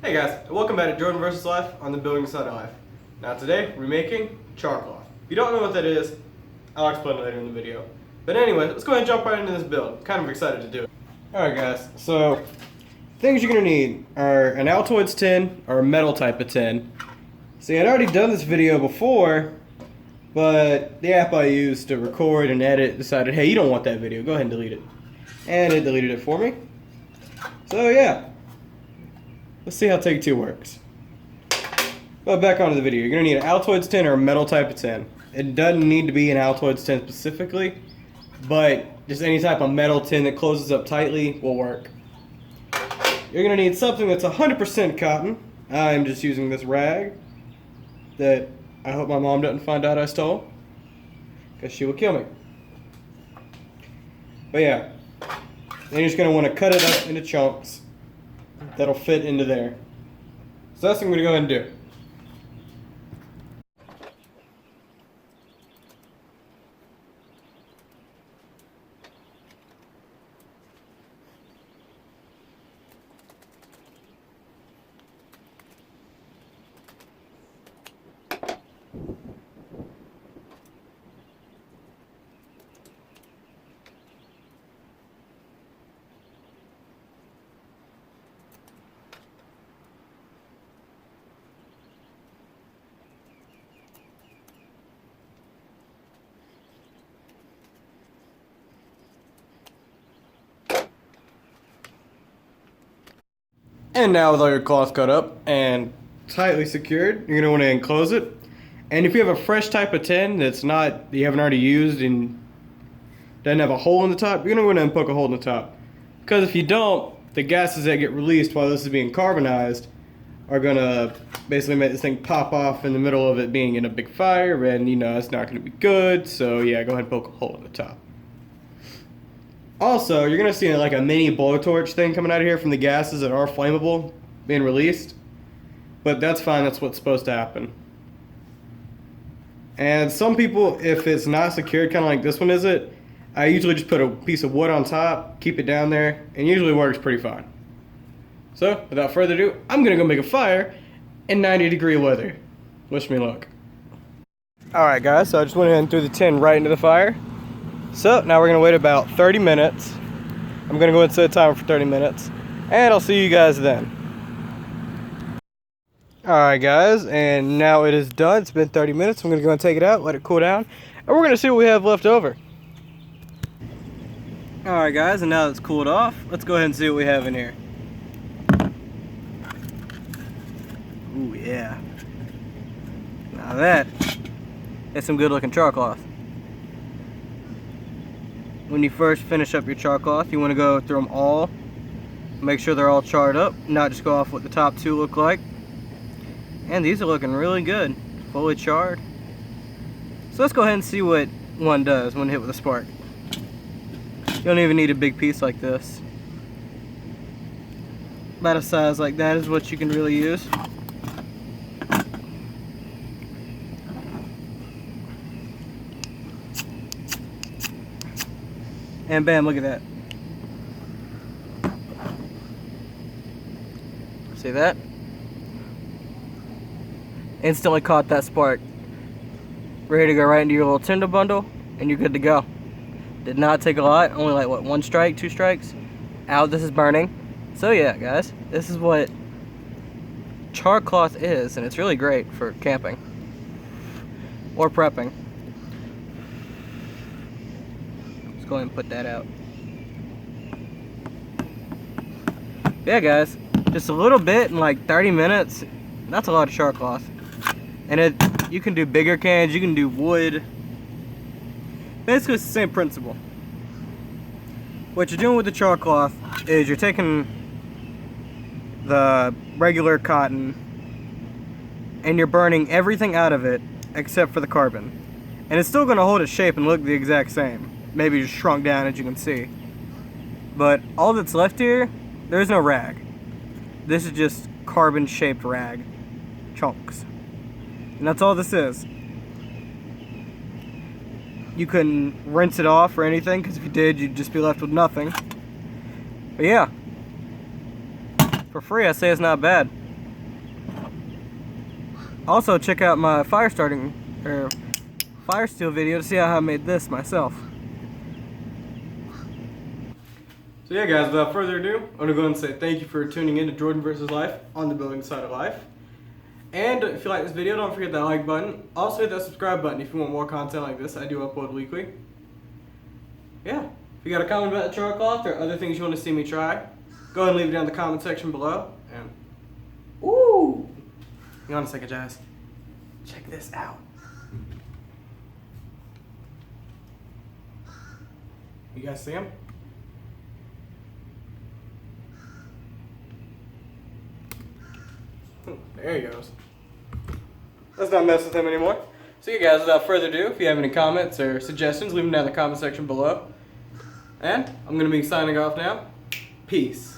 Hey guys, and welcome back to Jordan vs. Life on the Building Side of Life. Now today, we're making char cloth. If you don't know what that is, I'll explain it later in the video. But anyway, let's go ahead and jump right into this build. I'm kind of excited to do it. Alright guys, so things you're going to need are an Altoids tin or a metal type of tin. See, I'd already done this video before, but the app I used to record and edit decided, hey, you don't want that video, go ahead and delete it. And it deleted it for me. So yeah. Let's see how take two works. But back onto the video. You're going to need an Altoids tin or a metal type of tin. It doesn't need to be an Altoids tin specifically, but just any type of metal tin that closes up tightly will work. You're going to need something that's 100% cotton. I'm just using this rag that I hope my mom doesn't find out I stole, because she will kill me. But yeah, then you're just going to want to cut it up into chunks that'll fit into there. So that's what I'm going to go ahead and do. And now with all your cloth cut up and tightly secured, you're going to want to enclose it. And if you have a fresh type of tin that's not, that you haven't already used and doesn't have a hole in the top, you're going to go ahead and poke a hole in the top. Because if you don't, the gases that get released while this is being carbonized are going to basically make this thing pop off in the middle of it being in a big fire, and you know, it's not going to be good. So yeah, go ahead and poke a hole in the top. Also, you're going to see like a mini blowtorch thing coming out of here from the gases that are flammable being released. But that's fine, that's what's supposed to happen. And some people, if it's not secured, kind of like this one is it, I usually just put a piece of wood on top, keep it down there, and usually works pretty fine. So, without further ado, I'm going to go make a fire in 90-degree weather. Wish me luck. Alright guys, so I just went ahead and threw the tin right into the fire. So now we're going to wait about 30 minutes. I'm going to go ahead and set a timer for 30 minutes. And I'll see you guys then. Alright guys, and now it is done. It's been 30 minutes. I'm going to go and take it out, let it cool down. And we're going to see what we have left over. Alright guys, and now that it's cooled off, let's go ahead and see what we have in here. Ooh yeah. Now that is some good looking char cloth. When you first finish up your char cloth, you want to go through them all, make sure they're all charred up, not just go off what the top two look like. And these are looking really good, fully charred. So let's go ahead and see what one does when hit with a spark. You don't even need a big piece like this. About a size like that is what you can really use. And bam, look at that. See that? Instantly caught that spark. Ready to go right into your little tinder bundle, and you're good to go. Did not take a lot, only like what, one strike, two strikes? Ow, this is burning. So yeah, guys, this is what char cloth is, and it's really great for camping or prepping. Go ahead and put that out. Yeah guys, just a little bit in like 30 minutes. That's a lot of char cloth. And you can do bigger cans, you can do wood. Basically it's the same principle. What you're doing with the char cloth is you're taking the regular cotton and you're burning everything out of it except for the carbon. And it's still going to hold its shape and look the exact same. Maybe just shrunk down, as you can see. But all that's left here, there's no rag. This is just carbon shaped rag chunks. And that's all this is. You couldn't rinse it off or anything, because if you did, you'd just be left with nothing. But yeah, for free, I say it's not bad. Also, check out my fire steel video to see how I made this myself. So yeah guys, without further ado, I'm going to go ahead and say thank you for tuning in to Jordan vs. Life on the building side of life. And if you like this video, don't forget that like button. Also hit that subscribe button if you want more content like this. I do upload weekly. Yeah, if you got a comment about the char cloth or other things you want to see me try, go ahead and leave it down in the comment section below. And ooh, hang on a second, guys. Check this out. You guys see him? There he goes. Let's not mess with him anymore. So you guys, without further ado, if you have any comments or suggestions, leave them down in the comment section below. And I'm going to be signing off now. Peace.